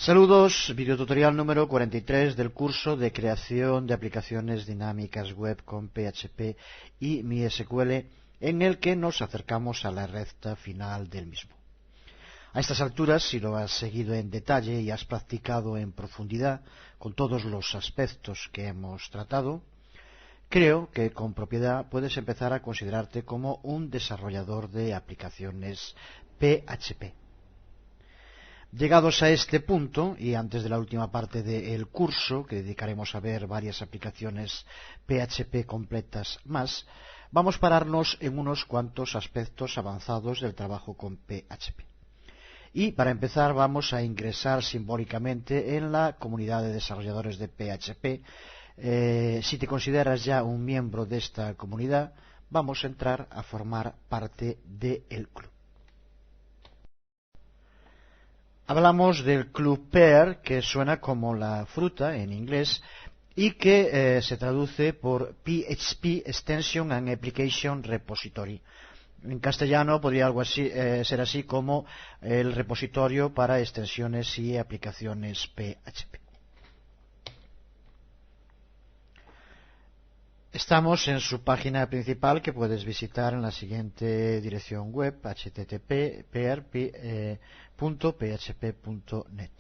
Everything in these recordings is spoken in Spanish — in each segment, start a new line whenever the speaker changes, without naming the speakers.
Saludos, videotutorial número 43 del curso de creación de aplicaciones dinámicas web con PHP y MySQL, en el que nos acercamos a la recta final del mismo. A estas alturas, si lo has seguido en detalle y has practicado en profundidad con todos los aspectos que hemos tratado, creo que con propiedad puedes empezar a considerarte como un desarrollador de aplicaciones PHP. Llegados a este punto, y antes de la última parte del curso, que dedicaremos a ver varias aplicaciones PHP completas más, vamos a pararnos en unos cuantos aspectos avanzados del trabajo con PHP. Y para empezar vamos a ingresar simbólicamente en la comunidad de desarrolladores de PHP. Si te consideras ya un miembro de esta comunidad, vamos a entrar a formar parte del club. Hablamos del club Pear, que suena como la fruta en inglés y que se traduce por PHP Extension and Application Repository. En castellano podría algo así, ser así como el repositorio para extensiones y aplicaciones PHP. Estamos en su página principal, que puedes visitar en la siguiente dirección web: http://pear.php.net.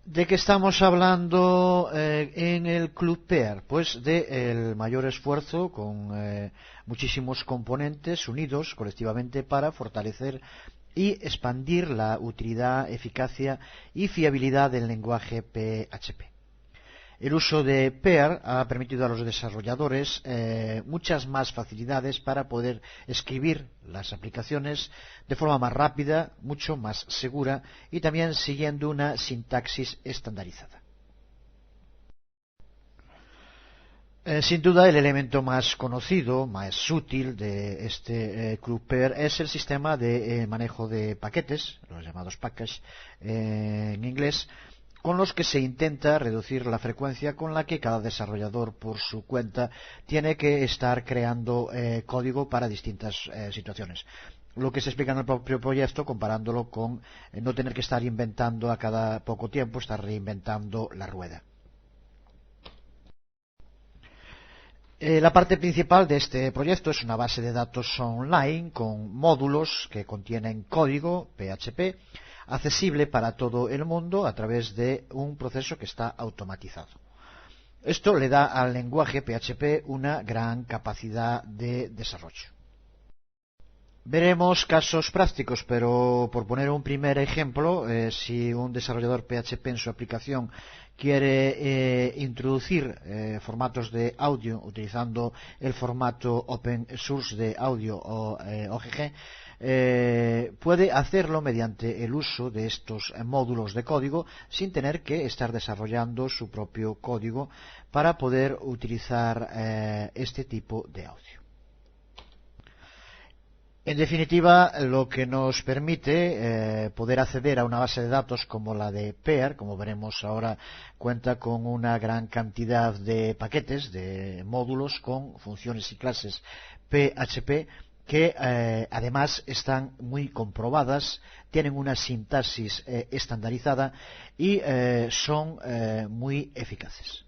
¿De qué estamos hablando en el Club Pear? Pues del mayor esfuerzo con muchísimos componentes unidos colectivamente para fortalecer y expandir la utilidad, eficacia y fiabilidad del lenguaje PHP. El uso de Pear ha permitido a los desarrolladores muchas más facilidades para poder escribir las aplicaciones de forma más rápida, mucho más segura y también siguiendo una sintaxis estandarizada. Sin duda, el elemento más conocido, más útil de este Club Pear es el sistema de manejo de paquetes, los llamados packages en inglés, con los que se intenta reducir la frecuencia con la que cada desarrollador por su cuenta tiene que estar creando código para distintas situaciones. Lo que se explica en el propio proyecto, comparándolo con no tener que estar inventando a cada poco tiempo, estar reinventando la rueda. La parte principal de este proyecto es una base de datos online con módulos que contienen código PHP accesible para todo el mundo a través de un proceso que está automatizado. Esto le da al lenguaje PHP una gran capacidad de desarrollo. Veremos casos prácticos, pero por poner un primer ejemplo, si un desarrollador PHP en su aplicación quiere introducir formatos de audio utilizando el formato open source de audio o OGG, puede hacerlo mediante el uso de estos módulos de código sin tener que estar desarrollando su propio código para poder utilizar este tipo de audio. En definitiva, lo que nos permite poder acceder a una base de datos como la de Pear, como veremos ahora, cuenta con una gran cantidad de paquetes, de módulos con funciones y clases PHP que además están muy comprobadas, tienen una sintaxis estandarizada y son muy eficaces.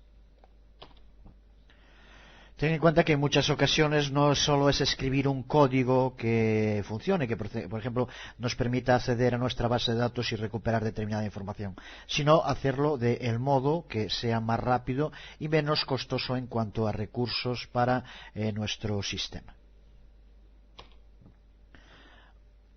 Ten en cuenta que en muchas ocasiones no solo es escribir un código que funcione, que por ejemplo nos permita acceder a nuestra base de datos y recuperar determinada información, sino hacerlo del modo que sea más rápido y menos costoso en cuanto a recursos para nuestro sistema.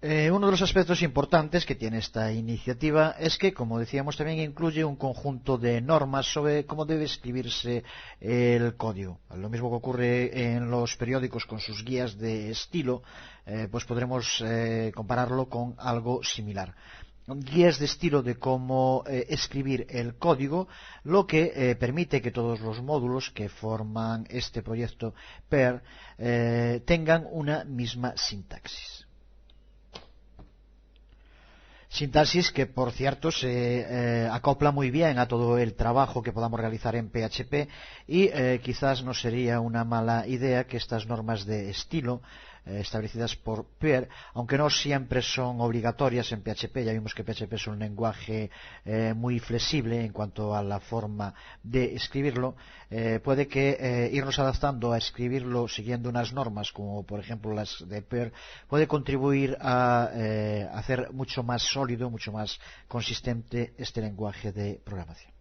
Uno de los aspectos importantes que tiene esta iniciativa es que, como decíamos, también incluye un conjunto de normas sobre cómo debe escribirse el código. Lo mismo que ocurre en los periódicos con sus guías de estilo, pues podremos compararlo con algo similar. Guías de estilo de cómo escribir el código, lo que permite que todos los módulos que forman este proyecto Pear tengan una misma sintaxis. Sintaxis que, por cierto, se acopla muy bien a todo el trabajo que podamos realizar en PHP y quizás no sería una mala idea que estas normas de estilo establecidas por PEER, aunque no siempre son obligatorias en PHP. Ya vimos que PHP es un lenguaje muy flexible en cuanto a la forma de escribirlo. Puede que irnos adaptando a escribirlo siguiendo unas normas, como por ejemplo las de PEER, puede contribuir a hacer mucho más sólido, mucho más consistente este lenguaje de programación.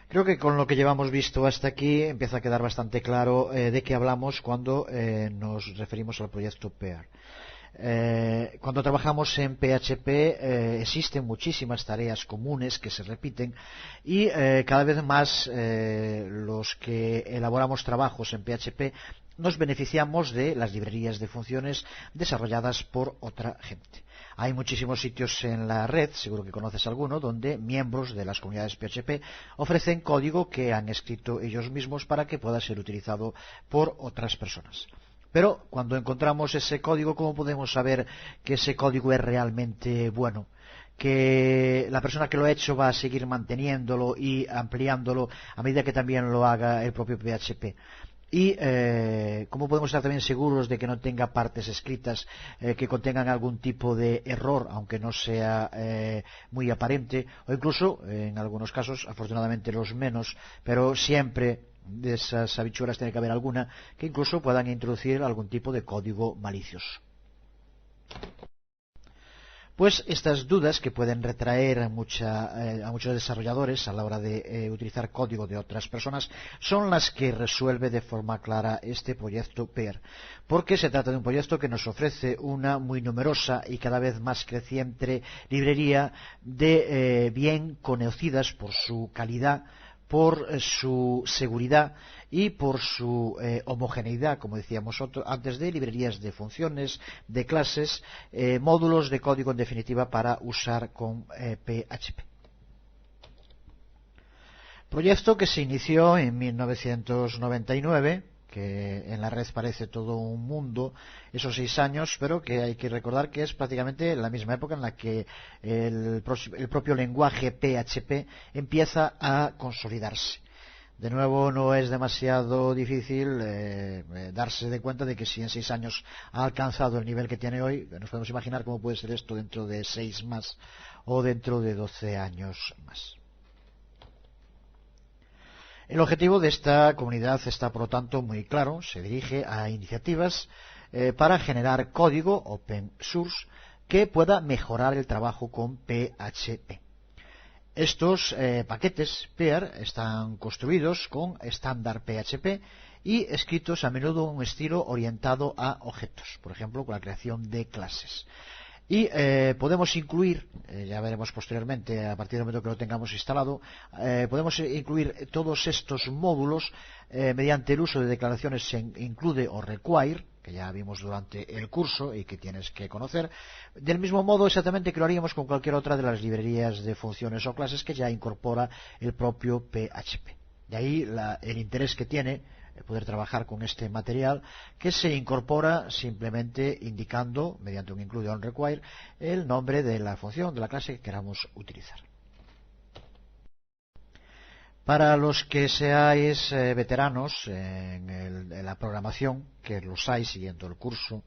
Creo que con lo que llevamos visto hasta aquí empieza a quedar bastante claro de qué hablamos cuando nos referimos al proyecto PEER. Cuando trabajamos en PHP existen muchísimas tareas comunes que se repiten y cada vez más los que elaboramos trabajos en PHP nos beneficiamos de las librerías de funciones desarrolladas por otra gente. Hay muchísimos sitios en la red, seguro que conoces alguno, donde miembros de las comunidades PHP ofrecen código que han escrito ellos mismos para que pueda ser utilizado por otras personas. Pero cuando encontramos ese código, ¿cómo podemos saber que ese código es realmente bueno? Que la persona que lo ha hecho va a seguir manteniéndolo y ampliándolo a medida que también lo haga el propio PHP. Y cómo podemos estar también seguros de que no tenga partes escritas que contengan algún tipo de error, aunque no sea muy aparente, o incluso, en algunos casos, afortunadamente los menos, pero siempre de esas habichuelas tiene que haber alguna que incluso puedan introducir algún tipo de código malicioso. Pues estas dudas que pueden retraer a muchos desarrolladores a la hora de utilizar código de otras personas son las que resuelve de forma clara este proyecto PEER, porque se trata de un proyecto que nos ofrece una muy numerosa y cada vez más creciente librería de bien conocidas por su calidad, por su seguridad y por su homogeneidad, como decíamos antes, de librerías de funciones, de clases, módulos de código en definitiva para usar con PHP. Proyecto que se inició en 1999, que en la red parece todo un mundo, esos 6 años, pero que hay que recordar que es prácticamente la misma época en la que el propio lenguaje PHP empieza a consolidarse. De nuevo, no es demasiado difícil darse de cuenta de que si en 6 años ha alcanzado el nivel que tiene hoy, nos podemos imaginar cómo puede ser esto dentro de 6 más o dentro de 12 años más. El objetivo de esta comunidad está, por lo tanto, muy claro. Se dirige a iniciativas para generar código open source que pueda mejorar el trabajo con PHP. Estos paquetes PEER están construidos con estándar PHP y escritos a menudo en un estilo orientado a objetos, por ejemplo, con la creación de clases. Y podemos incluir, ya veremos posteriormente, a partir del momento que lo tengamos instalado, podemos incluir todos estos módulos mediante el uso de declaraciones en include o require, que ya vimos durante el curso y que tienes que conocer, del mismo modo exactamente que lo haríamos con cualquier otra de las librerías de funciones o clases que ya incorpora el propio PHP. De ahí el interés que tiene poder trabajar con este material, que se incorpora simplemente indicando, mediante un include o un require, el nombre de la función, de la clase que queramos utilizar. Para los que seáis veteranos en la programación, que los hay siguiendo el curso,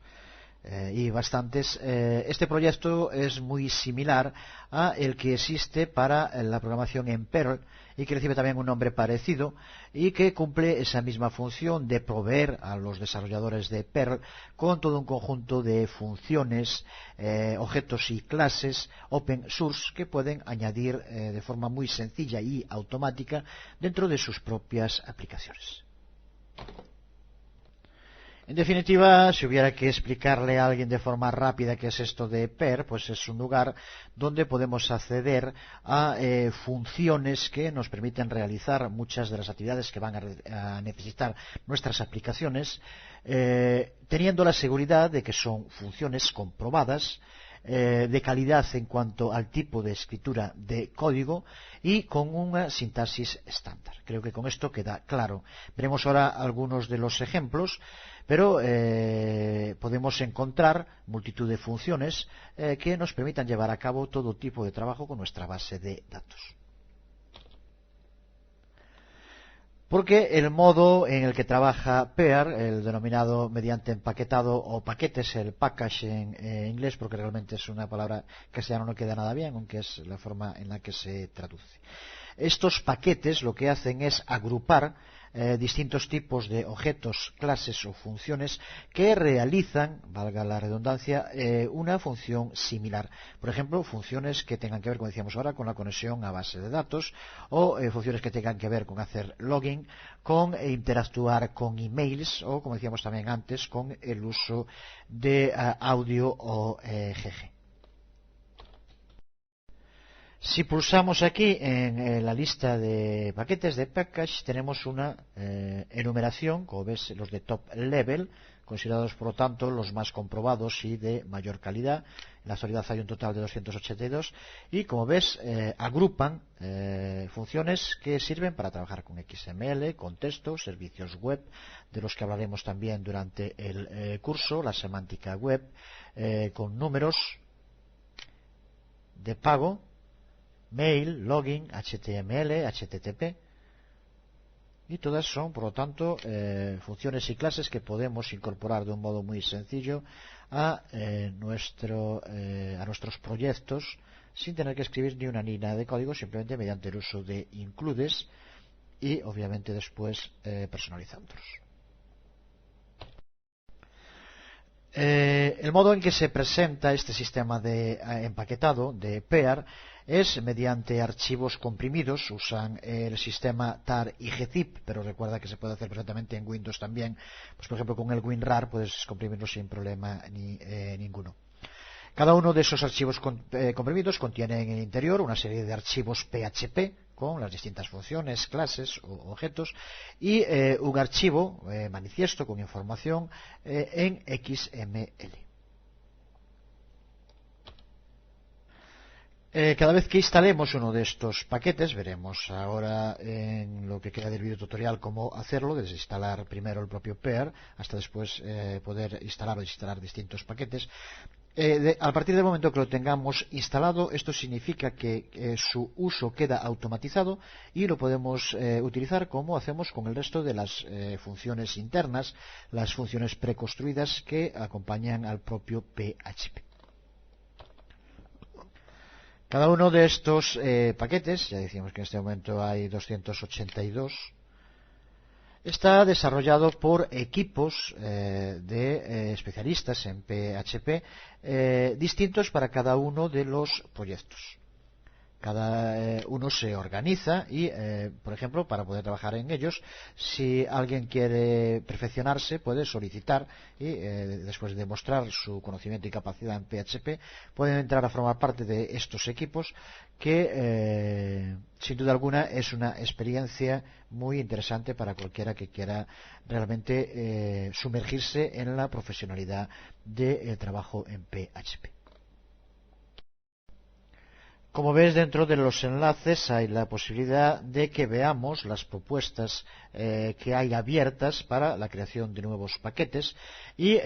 y bastantes, este proyecto es muy similar a el que existe para la programación en Perl y que recibe también un nombre parecido y que cumple esa misma función de proveer a los desarrolladores de Perl con todo un conjunto de funciones, objetos y clases open source que pueden añadir de forma muy sencilla y automática dentro de sus propias aplicaciones. En definitiva, si hubiera que explicarle a alguien de forma rápida qué es esto de PEER, pues es un lugar donde podemos acceder a funciones que nos permiten realizar muchas de las actividades que van a necesitar nuestras aplicaciones, teniendo la seguridad de que son funciones comprobadas, de calidad en cuanto al tipo de escritura de código y con una sintaxis estándar. Creo que con esto queda claro. Veremos ahora algunos de los ejemplos, pero podemos encontrar multitud de funciones que nos permitan llevar a cabo todo tipo de trabajo con nuestra base de datos. porque el modo en el que trabaja Pear, el denominado mediante empaquetado o paquetes, el package en inglés, porque realmente es una palabra castellana, no queda nada bien, aunque es la forma en la que se traduce. Estos paquetes lo que hacen es agrupar distintos tipos de objetos, clases o funciones que realizan, valga la redundancia, una función similar. Por ejemplo, funciones que tengan que ver, como decíamos ahora, con la conexión a base de datos, o funciones que tengan que ver con hacer login, con interactuar con emails, o, como decíamos también antes, con el uso de audio o GG. Si pulsamos aquí en la lista de paquetes de package, tenemos una enumeración, como ves, los de top level, considerados por lo tanto los más comprobados y de mayor calidad. En la actualidad hay un total de 282 y, como ves, agrupan funciones que sirven para trabajar con XML, con texto, servicios web, de los que hablaremos también durante el curso, la semántica web, con números de pago, mail, login, HTML, HTTP, y todas son, por lo tanto, funciones y clases que podemos incorporar de un modo muy sencillo a nuestros proyectos sin tener que escribir ni una línea de código, simplemente mediante el uso de includes y, obviamente, después personalizándolos. El modo en que se presenta este sistema de empaquetado de Pear es mediante archivos comprimidos. Usan el sistema tar y gzip, pero recuerda que se puede hacer perfectamente en Windows también. Pues, por ejemplo, con el WinRAR puedes comprimirlo sin problema ninguno. Cada uno de esos archivos comprimidos contiene en el interior una serie de archivos PHP con las distintas funciones, clases o objetos, y un archivo manifiesto con información en XML. Cada vez que instalemos uno de estos paquetes, veremos ahora en lo que queda del video tutorial cómo hacerlo, desde instalar primero el propio Pear hasta después poder instalar o desinstalar distintos paquetes. A partir del momento que lo tengamos instalado, esto significa que su uso queda automatizado y lo podemos utilizar como hacemos con el resto de las funciones internas, las funciones preconstruidas que acompañan al propio PHP. Cada uno de estos paquetes, ya decíamos que en este momento hay 282, está desarrollado por equipos de especialistas en PHP distintos para cada uno de los proyectos. Cada uno se organiza y, por ejemplo, para poder trabajar en ellos, si alguien quiere perfeccionarse, puede solicitar y, después de demostrar su conocimiento y capacidad en PHP, pueden entrar a formar parte de estos equipos que, sin duda alguna, es una experiencia muy interesante para cualquiera que quiera realmente sumergirse en la profesionalidad del trabajo en PHP. Como ves, dentro de los enlaces hay la posibilidad de que veamos las propuestas que hay abiertas para la creación de nuevos paquetes y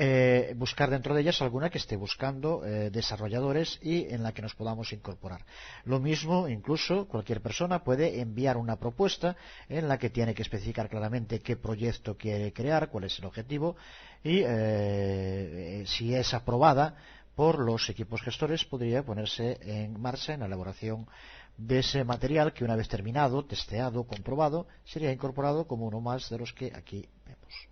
buscar dentro de ellas alguna que esté buscando desarrolladores y en la que nos podamos incorporar. Lo mismo, incluso, cualquier persona puede enviar una propuesta en la que tiene que especificar claramente qué proyecto quiere crear, cuál es el objetivo y si es aprobada por los equipos gestores, podría ponerse en marcha en la elaboración de ese material que, una vez terminado, testeado, comprobado, sería incorporado como uno más de los que aquí vemos.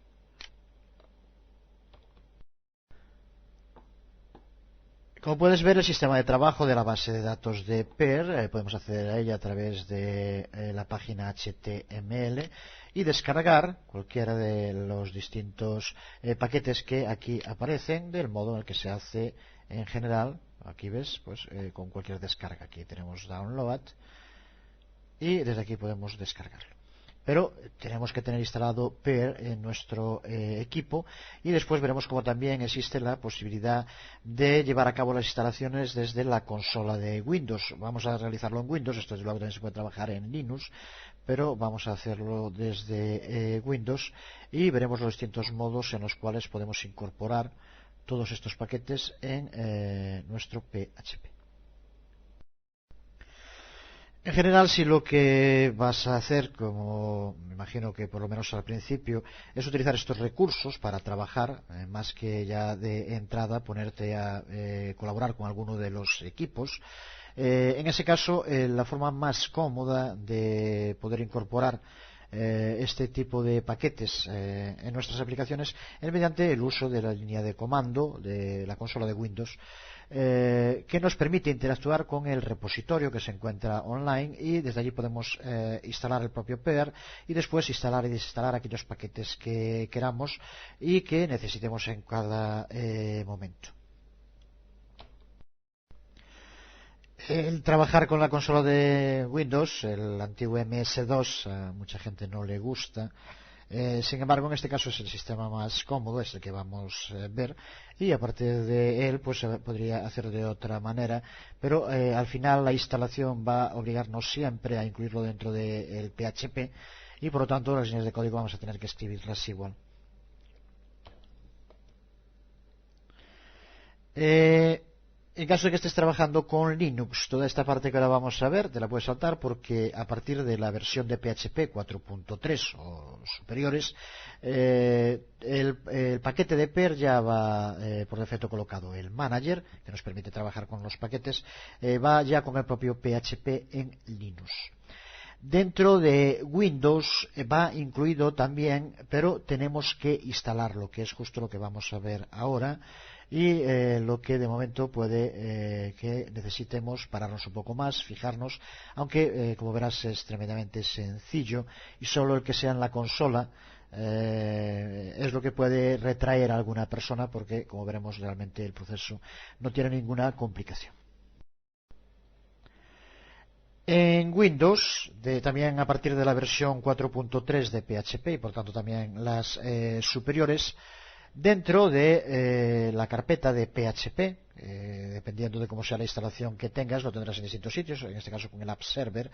Como puedes ver, el sistema de trabajo de la base de datos de Pear, podemos acceder a ella a través de la página HTML y descargar cualquiera de los distintos paquetes que aquí aparecen, del modo en el que se hace en general. Aquí ves, pues con cualquier descarga. Aquí tenemos download y desde aquí podemos descargarlo. Pero tenemos que tener instalado Pear en nuestro equipo y después veremos cómo también existe la posibilidad de llevar a cabo las instalaciones desde la consola de Windows. Vamos a realizarlo en Windows, esto desde luego también se puede trabajar en Linux, pero vamos a hacerlo desde Windows y veremos los distintos modos en los cuales podemos incorporar todos estos paquetes en nuestro PHP. En general, si lo que vas a hacer, como me imagino que por lo menos al principio, es utilizar estos recursos para trabajar, más que ya de entrada ponerte a colaborar con alguno de los equipos, en ese caso la forma más cómoda de poder incorporar este tipo de paquetes en nuestras aplicaciones es mediante el uso de la línea de comando de la consola de Windows, que nos permite interactuar con el repositorio que se encuentra online, y desde allí podemos instalar el propio Peer y después instalar y desinstalar aquellos paquetes que queramos y que necesitemos en cada momento. El trabajar con la consola de Windows, el antiguo MS2, a mucha gente no le gusta. Sin embargo, en este caso es el sistema más cómodo, es el que vamos a ver, y aparte de él, pues se podría hacer de otra manera, pero al final la instalación va a obligarnos siempre a incluirlo dentro del PHP, y por lo tanto las líneas de código vamos a tener que escribirlas igual. En caso de que estés trabajando con Linux, toda esta parte que ahora vamos a ver te la puedes saltar, porque a partir de la versión de PHP 4.3 o superiores, el paquete de PER ya va por defecto colocado. El manager, que nos permite trabajar con los paquetes, va ya con el propio PHP en Linux. Dentro de Windows va incluido también, pero tenemos que instalarlo, que es justo lo que vamos a ver ahora, y lo que de momento puede que necesitemos pararnos un poco más, fijarnos, aunque como verás es tremendamente sencillo, y solo el que sea en la consola es lo que puede retraer a alguna persona, porque como veremos realmente el proceso no tiene ninguna complicación. En Windows, también a partir de la versión 4.3 de PHP, y por tanto también las superiores, dentro de la carpeta de PHP, dependiendo de cómo sea la instalación que tengas, lo tendrás en distintos sitios. En este caso con el App Server,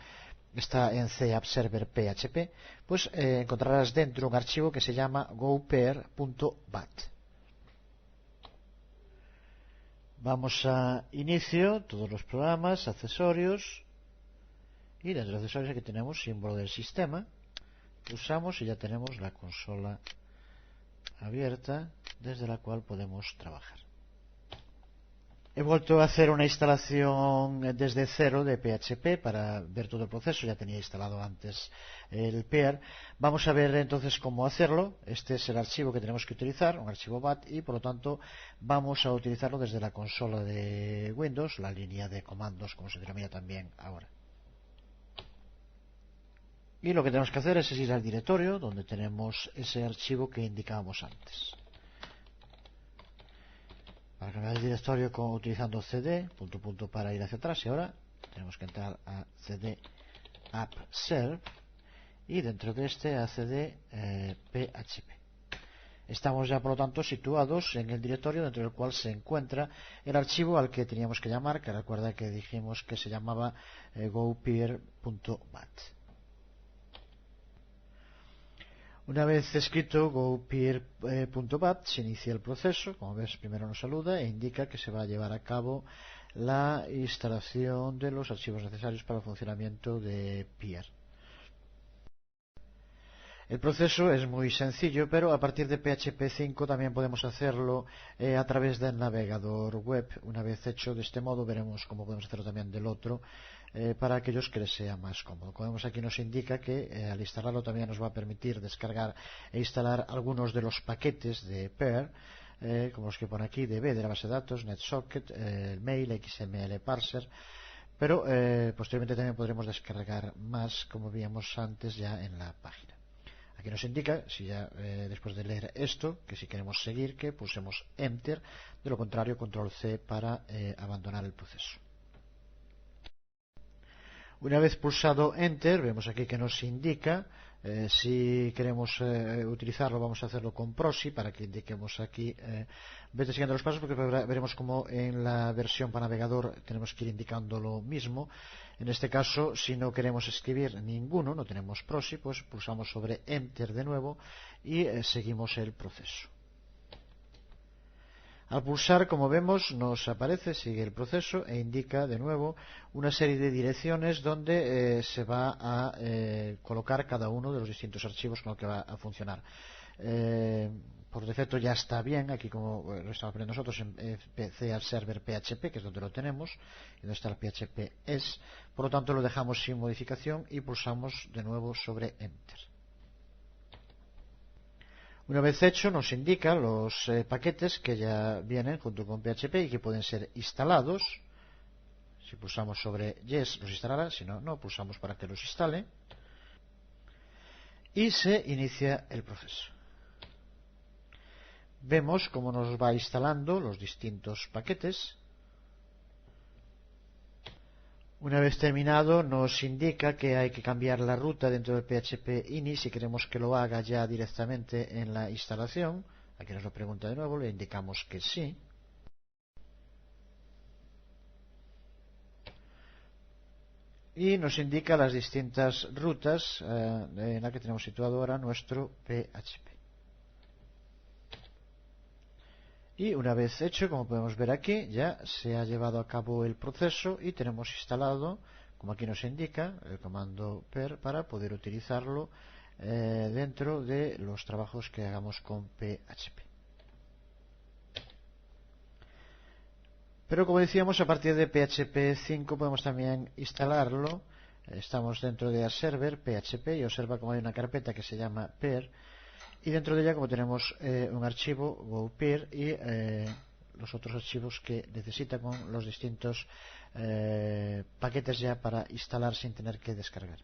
está en C App Server PHP, pues encontrarás dentro un archivo que se llama gopair.bat. Vamos a inicio, todos los programas, accesorios, y dentro de accesorios aquí tenemos símbolo del sistema, usamos y ya tenemos la consola abierta desde la cual podemos trabajar. He vuelto a hacer una instalación desde cero de PHP para ver todo el proceso. Ya tenía instalado antes el PEAR. Vamos a ver entonces cómo hacerlo. Este es el archivo que tenemos que utilizar, un archivo BAT, y por lo tanto vamos a utilizarlo desde la consola de Windows, la línea de comandos, como se denomina también ahora. Y lo que tenemos que hacer es ir al directorio donde tenemos ese archivo que indicábamos antes. Para cambiar el directorio utilizando cd, para ir hacia atrás, y ahora tenemos que entrar a cd app serve y dentro de este a cd php. Estamos ya por lo tanto situados en el directorio dentro del cual se encuentra el archivo al que teníamos que llamar, que recuerda que dijimos que se llamaba gopair.bat. Una vez escrito gopair.bat, se inicia el proceso. Como ves, primero nos saluda e indica que se va a llevar a cabo la instalación de los archivos necesarios para el funcionamiento de Peer. El proceso es muy sencillo, pero a partir de PHP 5 también podemos hacerlo a través del navegador web. Una vez hecho de este modo, veremos cómo podemos hacerlo también del otro, para aquellos que les sea más cómodo. Como vemos aquí, nos indica que al instalarlo también nos va a permitir descargar e instalar algunos de los paquetes de Peer, como los que pone aquí, DB de la base de datos, NetSocket, el Mail, XML Parser, pero posteriormente también podremos descargar más, como veíamos antes ya en la página. Aquí nos indica, si ya después de leer esto, que si queremos seguir, que pulsemos Enter, de lo contrario Control C para abandonar el proceso. Una vez pulsado Enter, vemos aquí que nos indica si queremos utilizarlo, vamos a hacerlo con Proxy, para que indiquemos aquí, vete siguiendo los pasos, porque veremos como en la versión para navegador tenemos que ir indicando lo mismo. En este caso, si no queremos escribir ninguno, no tenemos Proxy, pues pulsamos sobre Enter de nuevo y seguimos el proceso. Al pulsar, como vemos, nos aparece, sigue el proceso e indica de nuevo una serie de direcciones donde se va a colocar cada uno de los distintos archivos con los que va a funcionar. Por defecto ya está bien, aquí como lo estamos poniendo nosotros en PC al server PHP, que es donde lo tenemos, y donde está el PHP es, por lo tanto lo dejamos sin modificación y pulsamos de nuevo sobre Enter. Una vez hecho nos indica los paquetes que ya vienen junto con PHP y que pueden ser instalados. Si pulsamos sobre Yes los instalará, si no, no, pulsamos para que los instale y se inicia el proceso. Vemos cómo nos va instalando los distintos paquetes. Una vez terminado nos indica que hay que cambiar la ruta dentro del PHP ini si queremos que lo haga ya directamente en la instalación. Aquí nos lo pregunta de nuevo, le indicamos que sí. Y nos indica las distintas rutas en las que tenemos situado ahora nuestro PHP. Y una vez hecho, como podemos ver aquí, ya se ha llevado a cabo el proceso y tenemos instalado, como aquí nos indica, el comando per para poder utilizarlo dentro de los trabajos que hagamos con PHP. Pero como decíamos, a partir de PHP 5 podemos también instalarlo. Estamos dentro de server PHP y observa como hay una carpeta que se llama per. Y dentro de ella, como tenemos un archivo GoPeer y los otros archivos que necesita con los distintos paquetes ya para instalar sin tener que descargar.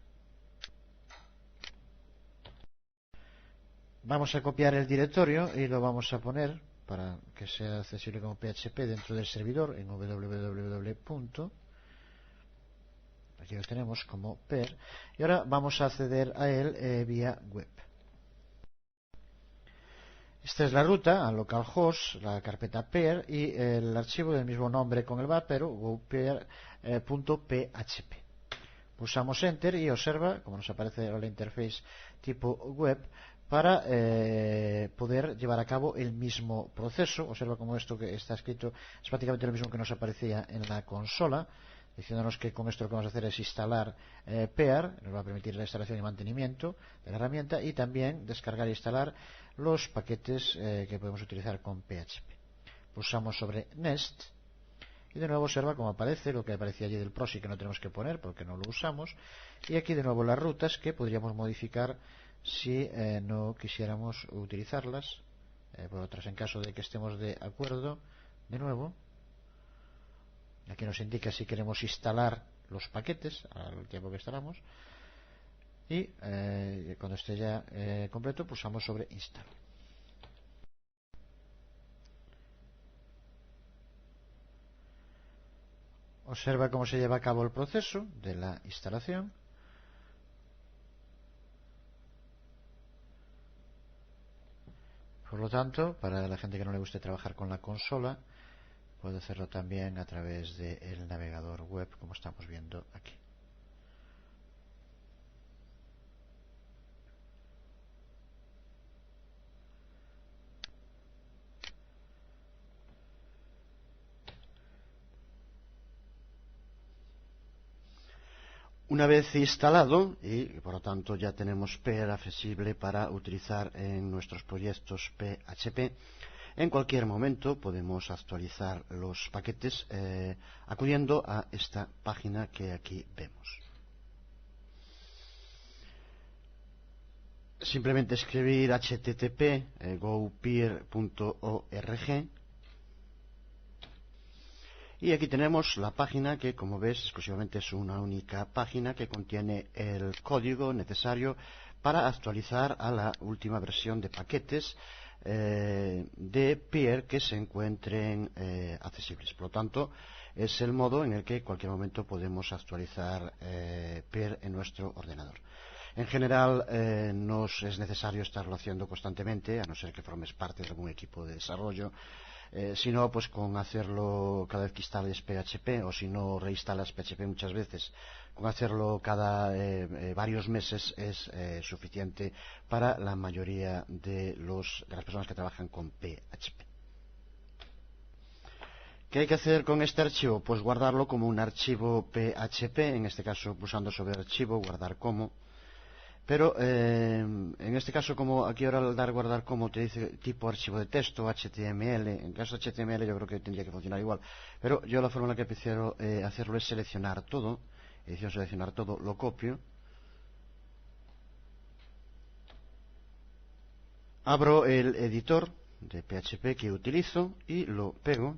Vamos a copiar el directorio y lo vamos a poner para que sea accesible como PHP dentro del servidor en www. Aquí lo tenemos como per y ahora vamos a acceder a él vía web. Esta es la ruta a localhost, la carpeta peer y el archivo del mismo nombre con el var, pero gopeer.php. Pulsamos Enter y observa, como nos aparece la interface tipo web, para poder llevar a cabo el mismo proceso. Observa como esto que está escrito es prácticamente lo mismo que nos aparecía en la consola, diciéndonos que con esto lo que vamos a hacer es instalar peer, nos va a permitir la instalación y mantenimiento de la herramienta y también descargar e instalar los paquetes que podemos utilizar con PHP. Pulsamos sobre Next y de nuevo observa cómo aparece lo que aparecía allí del proxy que no tenemos que poner porque no lo usamos y aquí de nuevo las rutas que podríamos modificar si no quisiéramos utilizarlas por otras en caso de que estemos de acuerdo. De nuevo aquí nos indica si queremos instalar los paquetes al tiempo que instalamos y cuando esté ya completo pulsamos sobre Install. Observa cómo se lleva a cabo el proceso de la instalación. Por lo tanto, para la gente que no le guste trabajar con la consola, puede hacerlo también a través del navegador web, como estamos viendo aquí. Una vez instalado y por lo tanto ya tenemos peer accesible para utilizar en nuestros proyectos PHP, en cualquier momento podemos actualizar los paquetes acudiendo a esta página que aquí vemos. Simplemente escribir http gopeer.org y aquí tenemos la página que, como ves, exclusivamente es una única página que contiene el código necesario para actualizar a la última versión de paquetes de peer que se encuentren accesibles. Por lo tanto, es el modo en el que en cualquier momento podemos actualizar peer en nuestro ordenador. En general, no es necesario estarlo haciendo constantemente, a no ser que formes parte de algún equipo de desarrollo. Si no, pues con hacerlo cada vez que instales PHP o si no reinstalas PHP muchas veces, con hacerlo cada varios meses es suficiente para la mayoría de las personas que trabajan con PHP. ¿Qué hay que hacer con este archivo? Pues guardarlo como un archivo PHP, en este caso pulsando sobre archivo, guardar como. Pero en este caso, como aquí ahora al dar guardar como te dice tipo archivo de texto, HTML, en caso de HTML yo creo que tendría que funcionar igual. Pero yo la forma en la que prefiero hacerlo es seleccionar todo, edición seleccionar todo, lo copio. Abro el editor de PHP que utilizo y lo pego,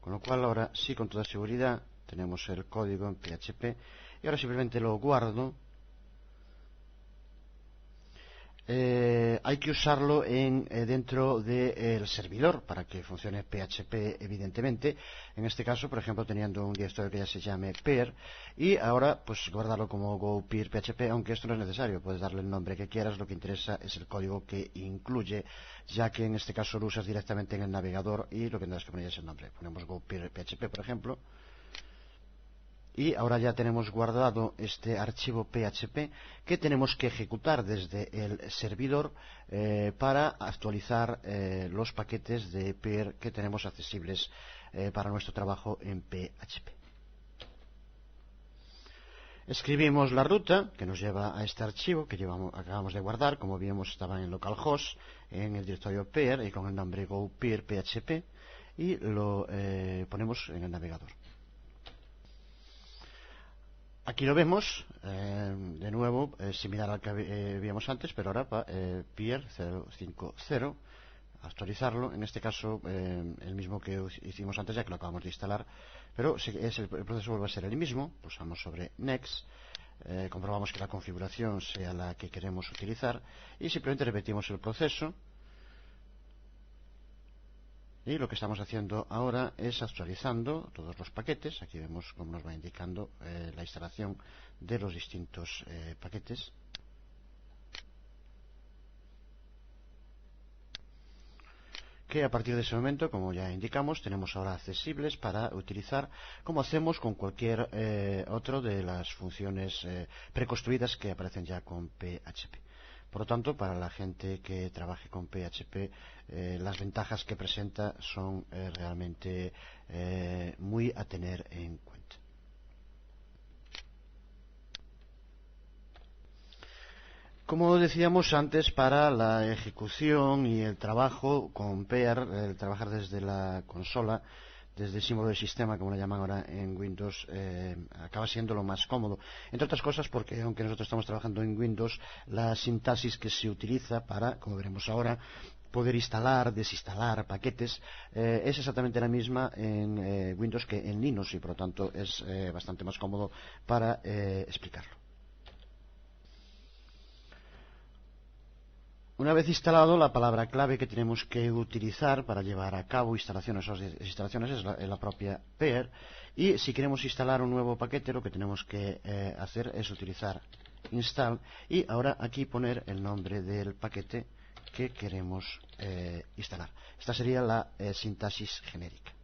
con lo cual ahora sí con toda seguridad tenemos el código en PHP y ahora simplemente lo guardo. Hay que usarlo dentro del servidor para que funcione PHP evidentemente, en este caso por ejemplo teniendo un directorio que ya se llame peer y ahora pues guardarlo como go-peer PHP, aunque esto no es necesario, puedes darle el nombre que quieras, lo que interesa es el código que incluye, ya que en este caso lo usas directamente en el navegador y lo que tendrás que poner es el nombre. Ponemos go-peer PHP por ejemplo. Y ahora ya tenemos guardado este archivo PHP que tenemos que ejecutar desde el servidor para actualizar los paquetes de peer que tenemos accesibles para nuestro trabajo en PHP. Escribimos la ruta que nos lleva a este archivo que acabamos de guardar. Como vimos, estaba en localhost, en el directorio peer y con el nombre go-peer PHP, y lo ponemos en el navegador. Aquí lo vemos, de nuevo, similar al que vimos antes, pero ahora para peer 050, actualizarlo, en este caso el mismo que hicimos antes ya que lo acabamos de instalar, pero el proceso vuelve a ser el mismo. Pulsamos sobre Next, comprobamos que la configuración sea la que queremos utilizar y simplemente repetimos el proceso. Y lo que estamos haciendo ahora es actualizando todos los paquetes. Aquí vemos cómo nos va indicando la instalación de los distintos paquetes. Que a partir de ese momento, como ya indicamos, tenemos ahora accesibles para utilizar como hacemos con cualquier otro de las funciones preconstruidas que aparecen ya con PHP. Por lo tanto, para la gente que trabaje con PHP, las ventajas que presenta son realmente muy a tener en cuenta. Como decíamos antes, para la ejecución y el trabajo con peer, el trabajar desde la consola, desde el símbolo de sistema, como lo llaman ahora en Windows, acaba siendo lo más cómodo. Entre otras cosas porque, aunque nosotros estamos trabajando en Windows, la sintaxis que se utiliza para, como veremos ahora, poder instalar, desinstalar paquetes, es exactamente la misma en Windows que en Linux y por lo tanto es bastante más cómodo para explicarlo. Una vez instalado, la palabra clave que tenemos que utilizar para llevar a cabo instalaciones o desinstalaciones es la propia peer. Y si queremos instalar un nuevo paquete, lo que tenemos que hacer es utilizar install y ahora aquí poner el nombre del paquete que queremos instalar. Esta sería la sintaxis genérica.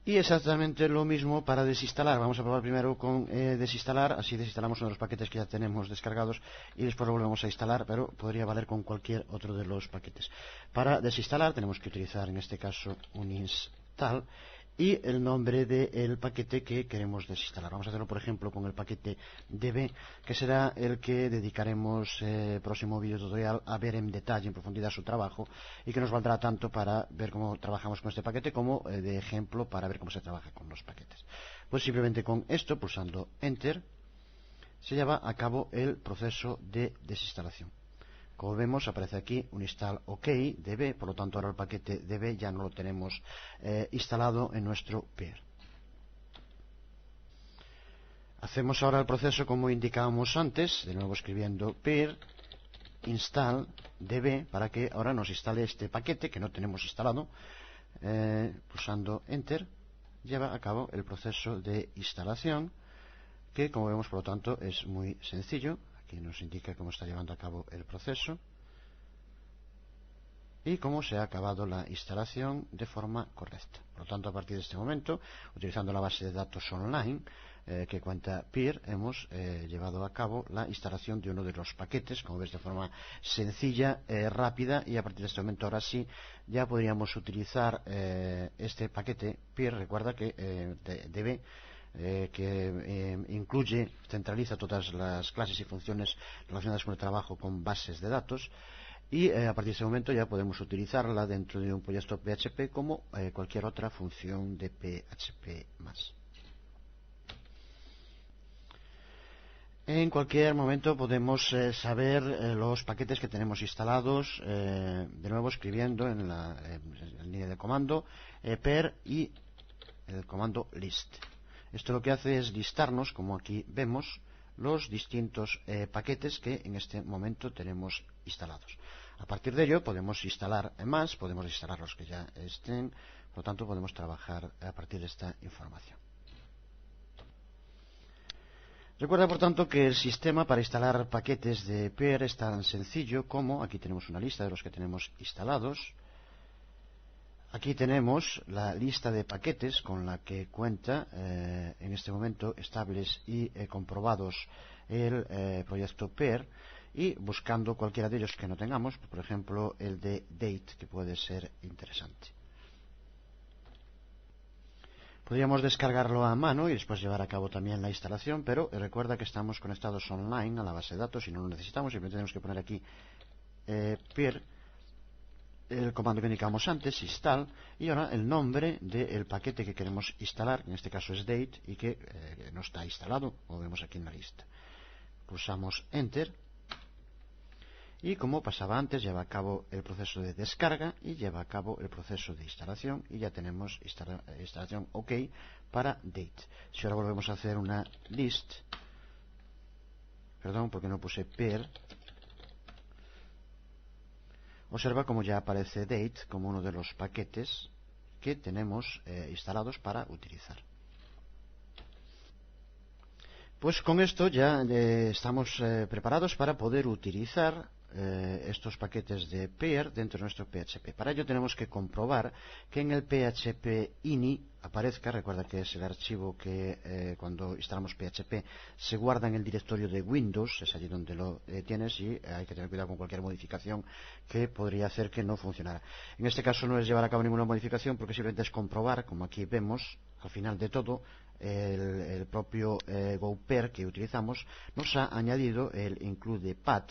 Y exactamente lo mismo para desinstalar. Vamos a probar primero con desinstalar, así desinstalamos uno de los paquetes que ya tenemos descargados y después lo volvemos a instalar, pero podría valer con cualquier otro de los paquetes. Para desinstalar tenemos que utilizar en este caso un install y el nombre del paquete que queremos desinstalar. Vamos a hacerlo por ejemplo con el paquete db, que será el que dedicaremos próximo vídeo tutorial a ver en detalle, en profundidad su trabajo y que nos valdrá tanto para ver cómo trabajamos con este paquete como de ejemplo para ver cómo se trabaja con los paquetes. Pues simplemente con esto, pulsando Enter, se lleva a cabo el proceso de desinstalación. Como vemos, aparece aquí un install OK db, por lo tanto ahora el paquete db ya no lo tenemos instalado en nuestro peer. Hacemos ahora el proceso como indicábamos antes, de nuevo escribiendo peer install db para que ahora nos instale este paquete que no tenemos instalado. Pulsando Enter lleva a cabo el proceso de instalación que, como vemos, por lo tanto es muy sencillo. Aquí nos indica cómo está llevando a cabo el proceso y cómo se ha acabado la instalación de forma correcta. Por lo tanto, a partir de este momento, utilizando la base de datos online, que cuenta PEAR, hemos llevado a cabo la instalación de uno de los paquetes, como ves, de forma sencilla, rápida, y a partir de este momento ahora sí ya podríamos utilizar este paquete PEAR. Recuerda que incluye, centraliza todas las clases y funciones relacionadas con el trabajo con bases de datos, y a partir de ese momento ya podemos utilizarla dentro de un proyecto PHP como cualquier otra función de PHP+. En cualquier momento podemos saber los paquetes que tenemos instalados, de nuevo escribiendo en la línea de comando per y el comando list. Esto lo que hace es listarnos, como aquí vemos, los distintos paquetes que en este momento tenemos instalados. A partir de ello podemos instalar más, podemos instalar los que ya estén, por lo tanto podemos trabajar a partir de esta información. Recuerda, por tanto, que el sistema para instalar paquetes de PEAR es tan sencillo como, aquí tenemos una lista de los que tenemos instalados. Aquí tenemos la lista de paquetes con la que cuenta en este momento estables y comprobados el proyecto PEAR, y buscando cualquiera de ellos que no tengamos, por ejemplo el de date, que puede ser interesante. Podríamos descargarlo a mano y después llevar a cabo también la instalación, pero recuerda que estamos conectados online a la base de datos y no lo necesitamos. Simplemente tenemos que poner aquí PEAR, el comando que indicamos antes, install, y ahora el nombre del paquete que queremos instalar, en este caso es date, y que no está instalado, como vemos aquí en la lista. Pulsamos enter, y como pasaba antes, lleva a cabo el proceso de descarga y lleva a cabo el proceso de instalación, y ya tenemos instalación OK para date. Si ahora volvemos a hacer una list, perdón, porque no puse PEAR, observa como ya aparece date como uno de los paquetes que tenemos instalados para utilizar. Pues con esto ya estamos preparados para poder utilizar estos paquetes de PEAR dentro de nuestro PHP. Para ello tenemos que comprobar que en el PHP ini aparezca, recuerda que es el archivo que cuando instalamos PHP se guarda en el directorio de Windows, es allí donde lo tienes, y hay que tener cuidado con cualquier modificación que podría hacer que no funcionara. En este caso no es llevar a cabo ninguna modificación, porque simplemente es comprobar, como aquí vemos, al final de todo, el propio GoPEAR que utilizamos nos ha añadido el include path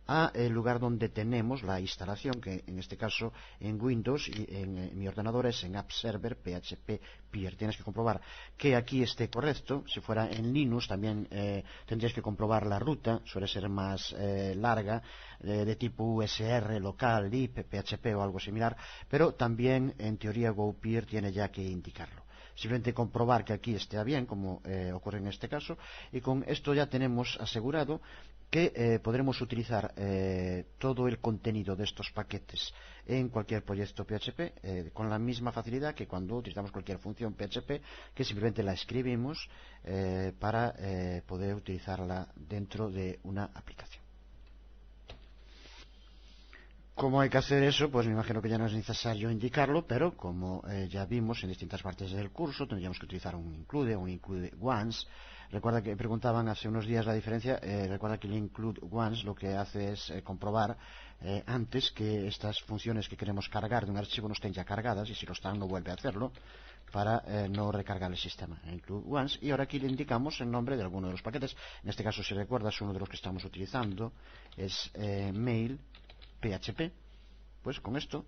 a el lugar donde tenemos la instalación, que en este caso en Windows y en mi ordenador es en App Server PHP PEAR. Tienes que comprobar que aquí esté correcto. Si fuera en Linux también tendrías que comprobar la ruta, suele ser más larga, de tipo USR, local, lib, PHP o algo similar, pero también en teoría GoPEAR tiene ya que indicarlo. Simplemente comprobar que aquí esté bien, como ocurre en este caso, y con esto ya tenemos asegurado que podremos utilizar todo el contenido de estos paquetes en cualquier proyecto PHP con la misma facilidad que cuando utilizamos cualquier función PHP, que simplemente la escribimos para poder utilizarla dentro de una aplicación. ¿Cómo hay que hacer eso? Pues me imagino que ya no es necesario indicarlo, pero como ya vimos en distintas partes del curso, tendríamos que utilizar un include once. Recuerda que preguntaban hace unos días la diferencia. Recuerda que el include once lo que hace es comprobar antes que estas funciones que queremos cargar de un archivo no estén ya cargadas, y si lo están no vuelve a hacerlo para no recargar el sistema. Include once, y ahora aquí le indicamos el nombre de alguno de los paquetes. En este caso, si recuerdas, uno de los que estamos utilizando es mail PHP. Pues con esto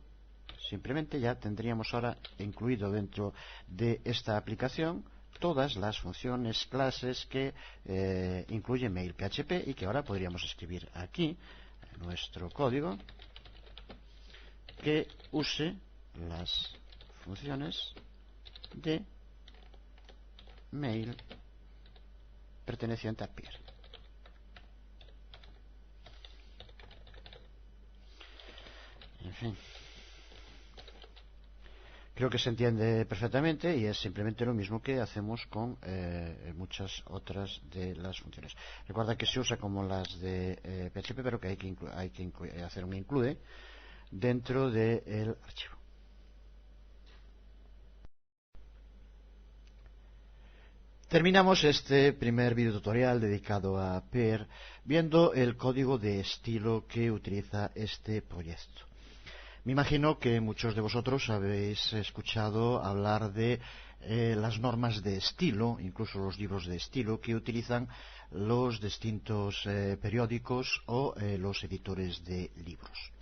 simplemente ya tendríamos ahora incluido dentro de esta aplicación todas las funciones, clases que incluye mail PHP, y que ahora podríamos escribir aquí nuestro código que use las funciones de mail perteneciente a PEAR. En fin, creo que se entiende perfectamente, y es simplemente lo mismo que hacemos con muchas otras de las funciones. Recuerda que se usa como las de PHP, pero que hay que hacer un include dentro del archivo. Terminamos este primer video tutorial dedicado a Pear viendo el código de estilo que utiliza este proyecto. Me imagino que muchos de vosotros habéis escuchado hablar de las normas de estilo, incluso los libros de estilo que utilizan los distintos periódicos o los editores de libros.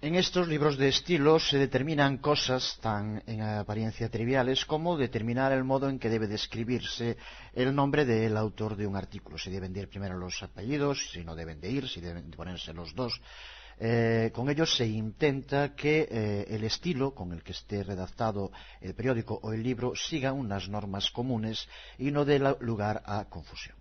En estos libros de estilo se determinan cosas tan en apariencia triviales como determinar el modo en que debe describirse el nombre del autor de un artículo. Si deben de ir primero los apellidos, si no deben de ir, si deben de ponerse los dos. Con ello se intenta que el estilo con el que esté redactado el periódico o el libro siga unas normas comunes y no dé lugar a confusión.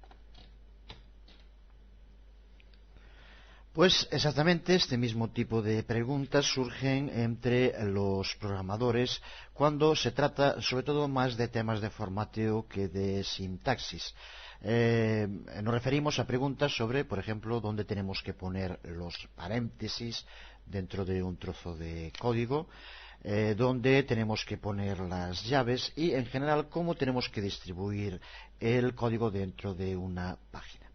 Pues exactamente este mismo tipo de preguntas surgen entre los programadores cuando se trata sobre todo más de temas de formateo que de sintaxis. Nos referimos a preguntas sobre, por ejemplo, dónde tenemos que poner los paréntesis dentro de un trozo de código, dónde tenemos que poner las llaves y, en general, cómo tenemos que distribuir el código dentro de una página.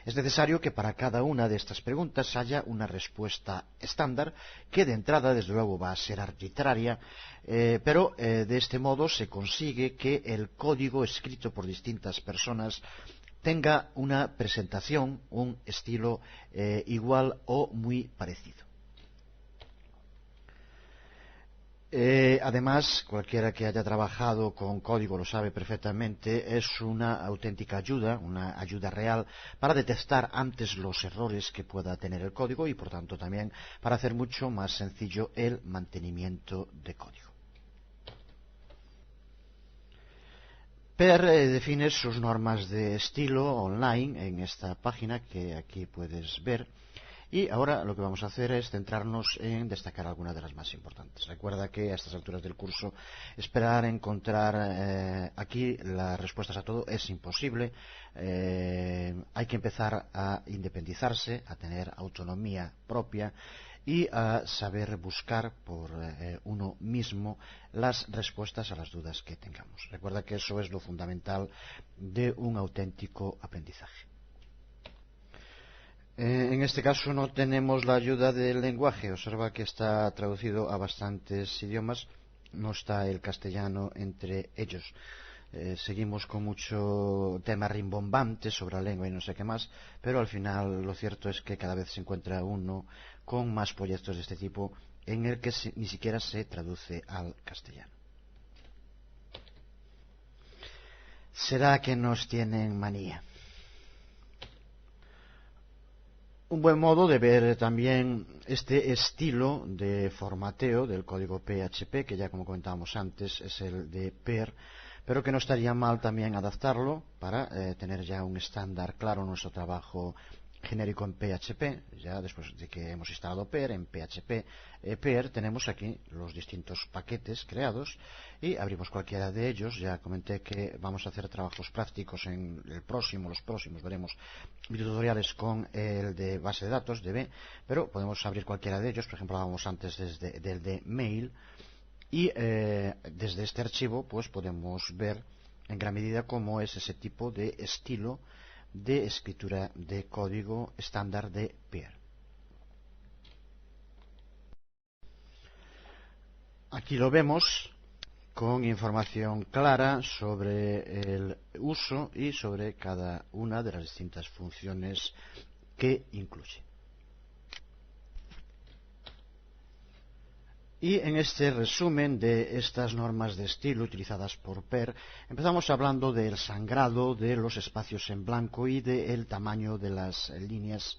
Es necesario que para cada una de estas preguntas haya una respuesta estándar, que de entrada, desde luego, va a ser arbitraria, pero de este modo se consigue que el código escrito por distintas personas tenga una presentación, un estilo igual o muy parecido. Además, cualquiera que haya trabajado con código lo sabe perfectamente, es una auténtica ayuda, una ayuda real para detectar antes los errores que pueda tener el código y, por tanto, también para hacer mucho más sencillo el mantenimiento de código. Pear define sus normas de estilo online en esta página que aquí puedes ver. Y ahora lo que vamos a hacer es centrarnos en destacar algunas de las más importantes. Recuerda que a estas alturas del curso esperar encontrar aquí las respuestas a todo es imposible. Hay que empezar a independizarse, a tener autonomía propia y a saber buscar por uno mismo las respuestas a las dudas que tengamos. Recuerda que eso es lo fundamental de un auténtico aprendizaje. En este caso no tenemos la ayuda del lenguaje. Observa que está traducido a bastantes idiomas. No está el castellano entre ellos. Seguimos con mucho tema rimbombante sobre la lengua y no sé qué más, pero al final lo cierto es que cada vez se encuentra uno con más proyectos de este tipo en el que ni siquiera se traduce al castellano. ¿Será que nos tienen manía? Un buen modo de ver también este estilo de formateo del código PHP, que ya como comentábamos antes es el de Pear, pero que no estaría mal también adaptarlo para tener ya un estándar claro en nuestro trabajo genérico en PHP. Ya después de que hemos instalado Pear, en PHP Pear tenemos aquí los distintos paquetes creados y abrimos cualquiera de ellos. Ya comenté que vamos a hacer trabajos prácticos en los próximos veremos videotutoriales con el de base de datos, DB, pero podemos abrir cualquiera de ellos. Por ejemplo, hablábamos antes del de mail y desde este archivo pues podemos ver en gran medida cómo es ese tipo de estilo de escritura de código estándar de Pear. Aquí lo vemos con información clara sobre el uso y sobre cada una de las distintas funciones que incluye. Y en este resumen de estas normas de estilo utilizadas por Pear, empezamos hablando del sangrado de los espacios en blanco y del tamaño de las líneas,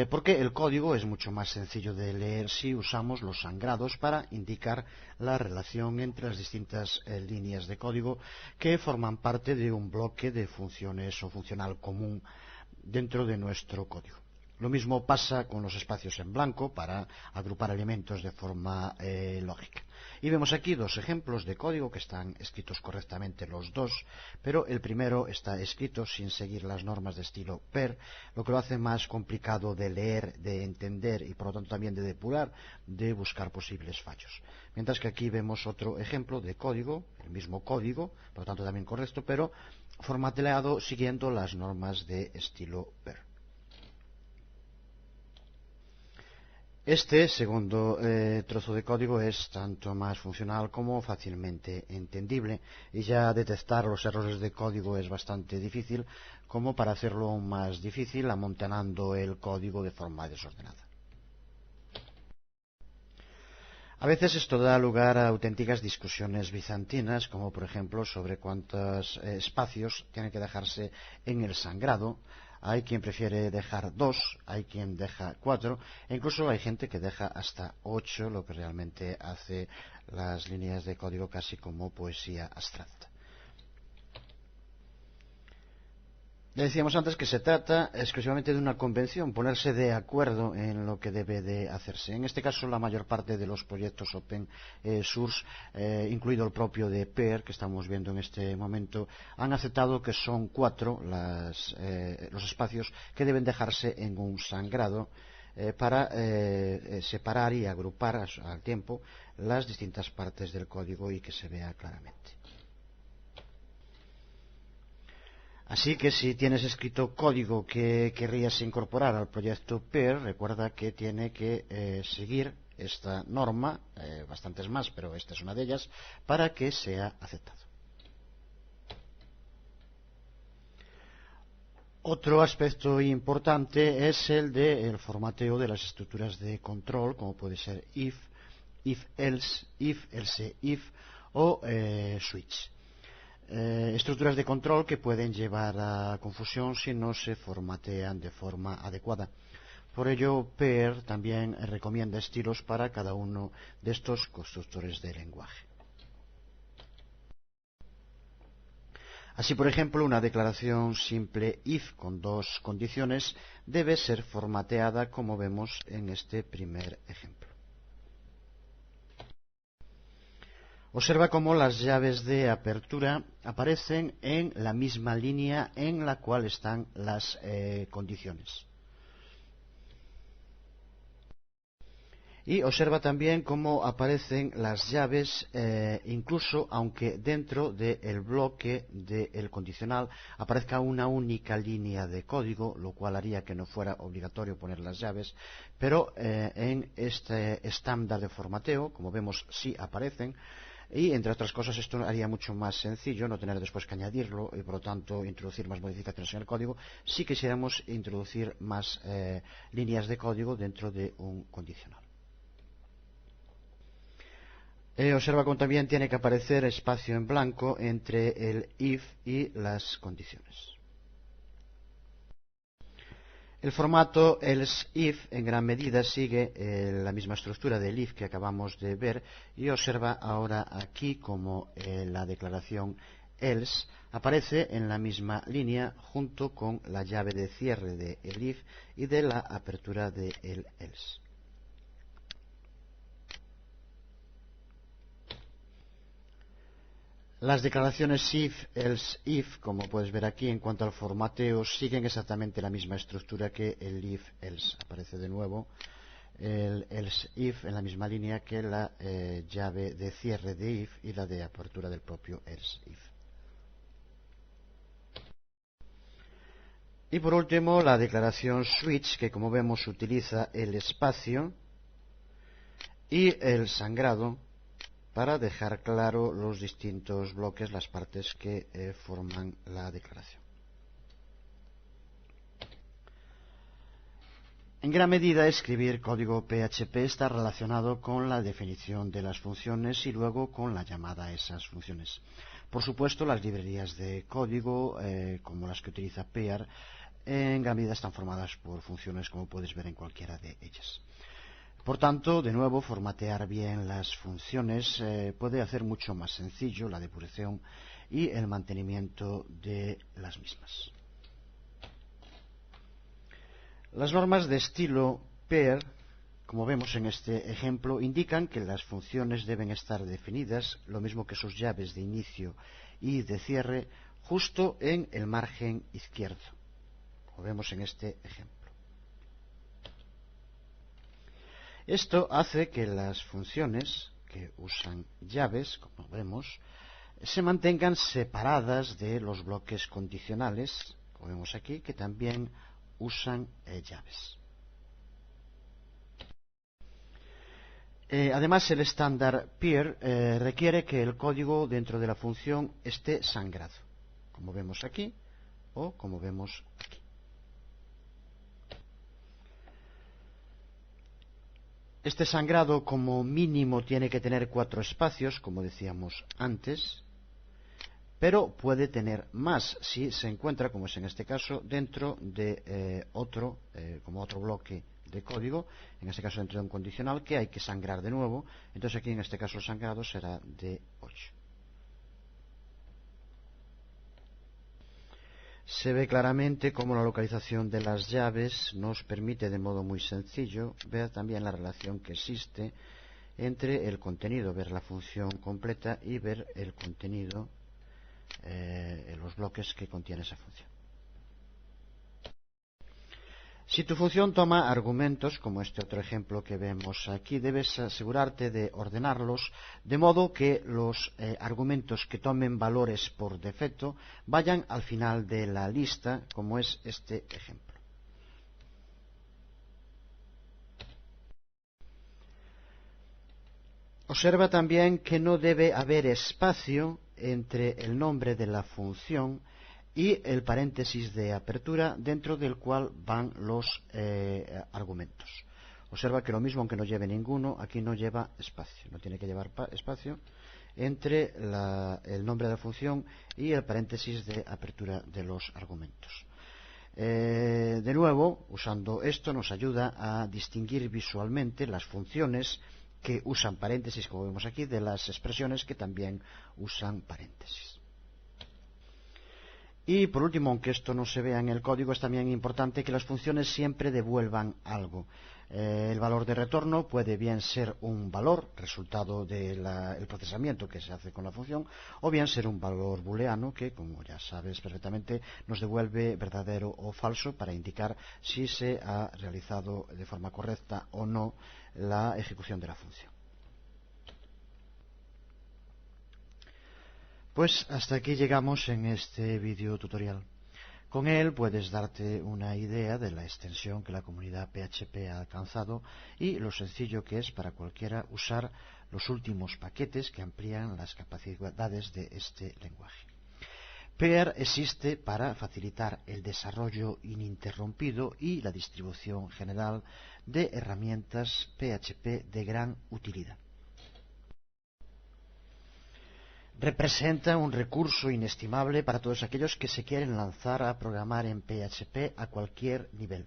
porque el código es mucho más sencillo de leer si usamos los sangrados para indicar la relación entre las distintas líneas de código que forman parte de un bloque de funciones o funcional común dentro de nuestro código. Lo mismo pasa con los espacios en blanco para agrupar elementos de forma lógica. Y vemos aquí dos ejemplos de código que están escritos correctamente los dos, pero el primero está escrito sin seguir las normas de estilo PER, lo que lo hace más complicado de leer, de entender y por lo tanto también de depurar, de buscar posibles fallos. Mientras que aquí vemos otro ejemplo de código, el mismo código, por lo tanto también correcto, pero formateado siguiendo las normas de estilo PER. Este segundo trozo de código es tanto más funcional como fácilmente entendible y ya detectar los errores de código es bastante difícil, como para hacerlo aún más difícil amontonando el código de forma desordenada. A veces esto da lugar a auténticas discusiones bizantinas, como por ejemplo sobre cuántos espacios tienen que dejarse en el sangrado. Hay quien prefiere dejar 2, hay quien deja 4, e incluso hay gente que deja hasta 8, lo que realmente hace las líneas de código casi como poesía abstracta. Ya decíamos antes que se trata exclusivamente de una convención, ponerse de acuerdo en lo que debe de hacerse. En este caso, la mayor parte de los proyectos open source, incluido el propio de PER, que estamos viendo en este momento, han aceptado que son 4 los espacios que deben dejarse en un sangrado para separar y agrupar al tiempo las distintas partes del código y que se vea claramente. Así que si tienes escrito código que querrías incorporar al proyecto PER, recuerda que tiene que seguir esta norma, bastantes más, pero esta es una de ellas, para que sea aceptado. Otro aspecto importante es el del formateo de las estructuras de control, como puede ser if, if-else, if-else-if o switch. Estructuras de control que pueden llevar a confusión si no se formatean de forma adecuada. Por ello, PER también recomienda estilos para cada uno de estos constructores de lenguaje. Así, por ejemplo, una declaración simple if con 2 condiciones debe ser formateada como vemos en este primer ejemplo. Observa cómo las llaves de apertura aparecen en la misma línea en la cual están las condiciones. Y observa también cómo aparecen las llaves, incluso aunque dentro del bloque del condicional aparezca una única línea de código, lo cual haría que no fuera obligatorio poner las llaves, pero en este estándar de formateo, como vemos, sí aparecen. Y, entre otras cosas, esto haría mucho más sencillo no tener después que añadirlo y, por lo tanto, introducir más modificaciones en el código si quisiéramos introducir más líneas de código dentro de un condicional. Observa cómo también tiene que aparecer espacio en blanco entre el if y las condiciones. El formato else if en gran medida sigue la misma estructura del if que acabamos de ver y observa ahora aquí como la declaración else aparece en la misma línea junto con la llave de cierre del if y de la apertura del else. Las declaraciones if, else, if, como puedes ver aquí, en cuanto al formateo, siguen exactamente la misma estructura que el if, else. Aparece de nuevo el else, if en la misma línea que la llave de cierre de if y la de apertura del propio else, if. Y por último, la declaración switch, que como vemos utiliza el espacio y el sangrado para dejar claro los distintos bloques, las partes que forman la declaración. En gran medida, escribir código PHP está relacionado con la definición de las funciones y luego con la llamada a esas funciones. Por supuesto, las librerías de código, como las que utiliza PEAR, en gran medida están formadas por funciones, como puedes ver en cualquiera de ellas. Por tanto, de nuevo, formatear bien las funciones puede hacer mucho más sencillo la depuración y el mantenimiento de las mismas. Las normas de estilo pair, como vemos en este ejemplo, indican que las funciones deben estar definidas, lo mismo que sus llaves de inicio y de cierre, justo en el margen izquierdo, como vemos en este ejemplo. Esto hace que las funciones que usan llaves, como vemos, se mantengan separadas de los bloques condicionales, como vemos aquí, que también usan llaves. Además, el estándar pair requiere que el código dentro de la función esté sangrado, como vemos aquí o como vemos aquí. Este sangrado como mínimo tiene que tener 4 espacios, como decíamos antes, pero puede tener más si se encuentra, como es en este caso, dentro de otro bloque de código, en este caso dentro de un condicional que hay que sangrar de nuevo. Entonces aquí en este caso el sangrado será de 8. Se ve claramente cómo la localización de las llaves nos permite de modo muy sencillo ver también la relación que existe entre el contenido, ver la función completa y ver el contenido en los bloques que contiene esa función. Si tu función toma argumentos, como este otro ejemplo que vemos aquí, debes asegurarte de ordenarlos de modo que los argumentos que tomen valores por defecto vayan al final de la lista, como es este ejemplo. Observa también que no debe haber espacio entre el nombre de la función y el paréntesis de apertura dentro del cual van los argumentos. Observa que lo mismo, aunque no lleve ninguno, aquí no lleva espacio, no tiene que llevar espacio entre el nombre de la función y el paréntesis de apertura de los argumentos. De nuevo, usando esto nos ayuda a distinguir visualmente las funciones que usan paréntesis, como vemos aquí, de las expresiones que también usan paréntesis. Y por último, aunque esto no se vea en el código, es también importante que las funciones siempre devuelvan algo. El valor de retorno puede bien ser un valor, resultado del procesamiento que se hace con la función, o bien ser un valor booleano que, como ya sabes perfectamente, nos devuelve verdadero o falso para indicar si se ha realizado de forma correcta o no la ejecución de la función. Pues hasta aquí llegamos en este vídeo tutorial. Con él puedes darte una idea de la extensión que la comunidad PHP ha alcanzado y lo sencillo que es para cualquiera usar los últimos paquetes que amplían las capacidades de este lenguaje. Pair existe para facilitar el desarrollo ininterrumpido y la distribución general de herramientas PHP de gran utilidad. Representa un recurso inestimable para todos aquellos que se quieren lanzar a programar en PHP a cualquier nivel.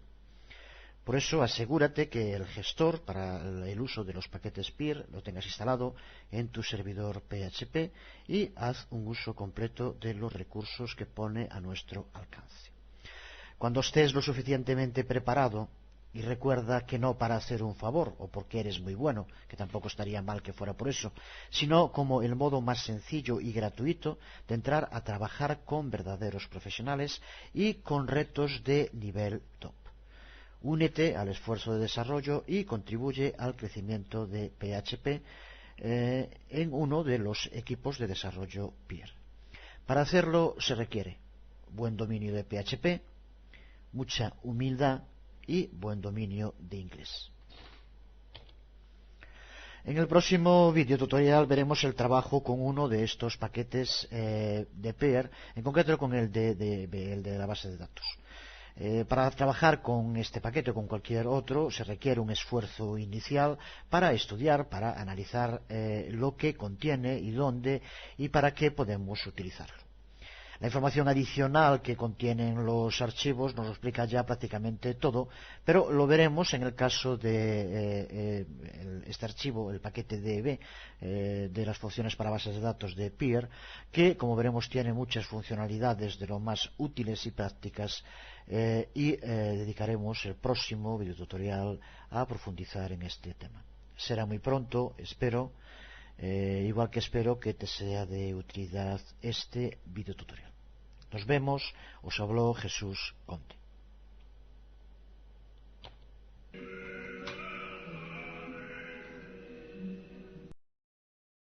Por eso asegúrate que el gestor para el uso de los paquetes pair lo tengas instalado en tu servidor PHP y haz un uso completo de los recursos que pone a nuestro alcance. Cuando estés lo suficientemente preparado, y recuerda que no para hacer un favor o porque eres muy bueno, que tampoco estaría mal que fuera por eso, sino como el modo más sencillo y gratuito de entrar a trabajar con verdaderos profesionales y con retos de nivel top. Únete al esfuerzo de desarrollo y contribuye al crecimiento de PHP en uno de los equipos de desarrollo pair. Para hacerlo se requiere buen dominio de PHP, mucha humildad y buen dominio de inglés. En el próximo vídeo tutorial veremos el trabajo con uno de estos paquetes de pair, en concreto con el de la base de datos. Para trabajar con este paquete o con cualquier otro se requiere un esfuerzo inicial para estudiar, para analizar lo que contiene y dónde y para qué podemos utilizarlo.
La información adicional que contienen los archivos nos lo explica ya prácticamente todo, pero lo veremos en el caso de este archivo, el paquete DB de las funciones para bases de datos de Peer, que como veremos tiene muchas funcionalidades de lo más útiles y prácticas, y dedicaremos el próximo videotutorial a profundizar en este tema. Será muy pronto, espero, igual que espero que te sea de utilidad este videotutorial. Nos vemos, os habló Jesús Conte.